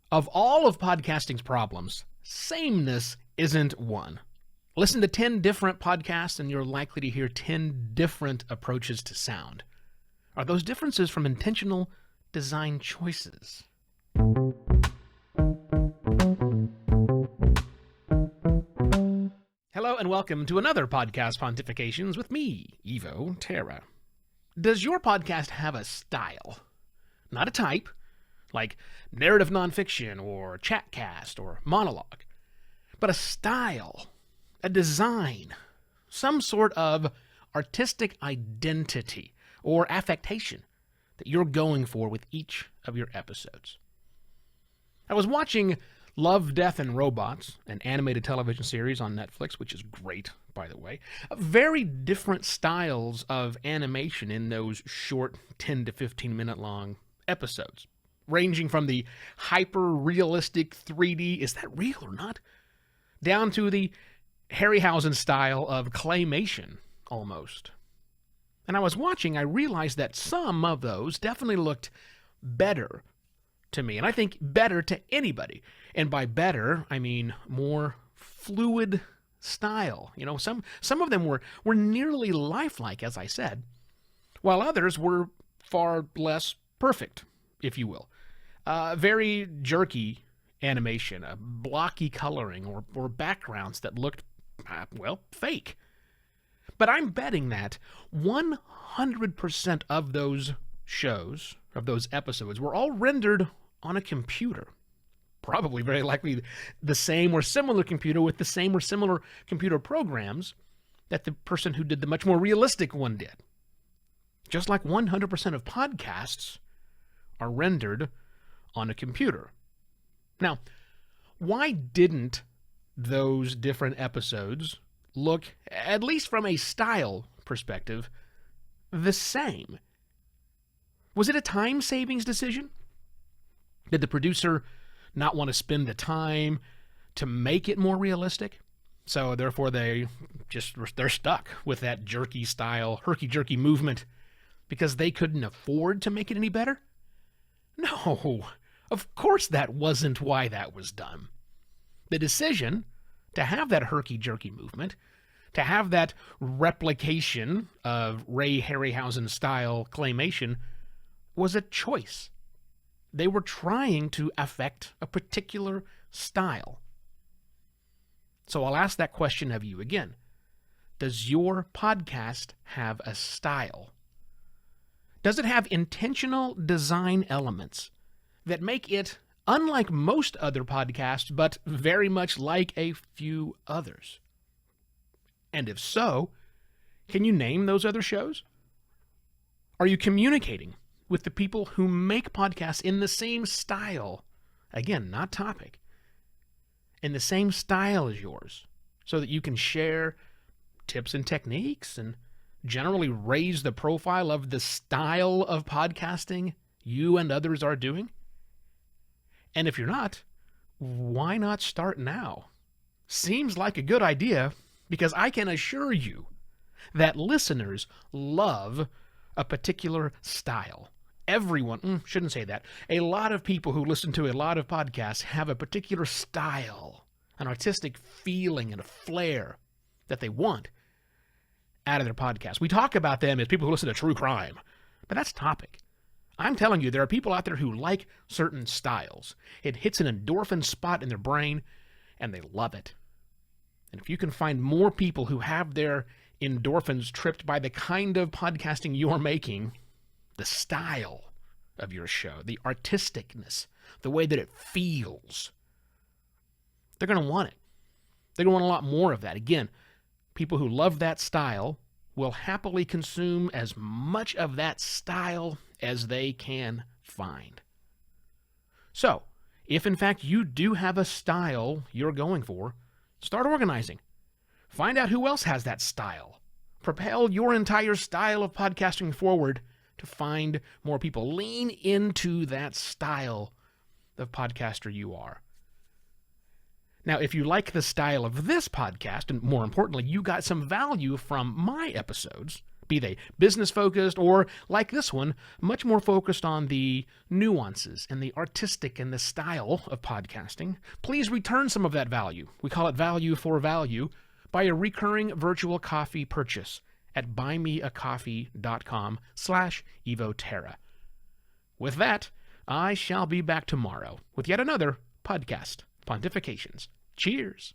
Of all of podcasting's problems, sameness isn't one. Listen to 10 different podcasts and you're likely to hear 10 different approaches to sound. Are those differences from intentional design choices? Hello and welcome to another Podcast Pontifications with me, Evo Terra. Does your podcast have a style? Not a type, like narrative nonfiction or chatcast or monologue, but a style, a design, some sort of artistic identity or affectation that you're going for with each of your episodes. I was watching Love, Death, and Robots, an animated television series on Netflix, which is great, by the way. Very different styles of animation in those short 10 to 15 minute long episodes, ranging from the hyper-realistic 3D, is that real or not, down to the Harryhausen style of claymation, almost. And I was watching, I realized that some of those definitely looked better to me, and I think better to anybody. And by better, I mean more fluid style. You know, some of them were nearly lifelike, as I said, while others were far less perfect, if you will. Very jerky animation, blocky coloring, or backgrounds that looked, fake. But I'm betting that 100% of those shows, of those episodes, were all rendered on a computer. Probably very likely the same or similar computer with the same or similar computer programs that the person who did the much more realistic one did. Just like 100% of podcasts are rendered on a computer. Now, why didn't those different episodes look, at least from a style perspective, the same? Was it a time savings decision? Did the producer not want to spend the time to make it more realistic? So therefore they're stuck with that jerky style, herky-jerky movement because they couldn't afford to make it any better? No, of course that wasn't why that was done. The decision to have that herky-jerky movement, to have that replication of Ray Harryhausen-style claymation, was a choice. They were trying to affect a particular style. So I'll ask that question of you again. Does your podcast have a style? Does it have intentional design elements that make it unlike most other podcasts, but very much like a few others? And if so, can you name those other shows? Are you communicating with the people who make podcasts in the same style, again, not topic, in the same style as yours, so that you can share tips and techniques and generally raise the profile of the style of podcasting you and others are doing? And if you're not, why not start now? Seems like a good idea, because I can assure you that listeners love a particular style. Everyone, shouldn't say that. A lot of people who listen to a lot of podcasts have a particular style, an artistic feeling and a flair that they want out of their podcast. We talk about them as people who listen to true crime, but that's topic. I'm telling you, there are people out there who like certain styles. It hits an endorphin spot in their brain, and they love it. And if you can find more people who have their endorphins tripped by the kind of podcasting you're making, the style of your show, the artisticness, the way that it feels, they're going to want it. They're going to want a lot more of that. Again, people who love that style will happily consume as much of that style as they can find. So, if in fact you do have a style you're going for, start organizing. Find out who else has that style. Propel your entire style of podcasting forward to find more people. Lean into that style of podcaster you are. Now, if you like the style of this podcast, and more importantly, you got some value from my episodes, be they business-focused or, like this one, much more focused on the nuances and the artistic and the style of podcasting, please return some of that value. We call it value for value by a recurring virtual coffee purchase at buymeacoffee.com/evoterra. With that, I shall be back tomorrow with yet another podcast, Pontifications. Cheers!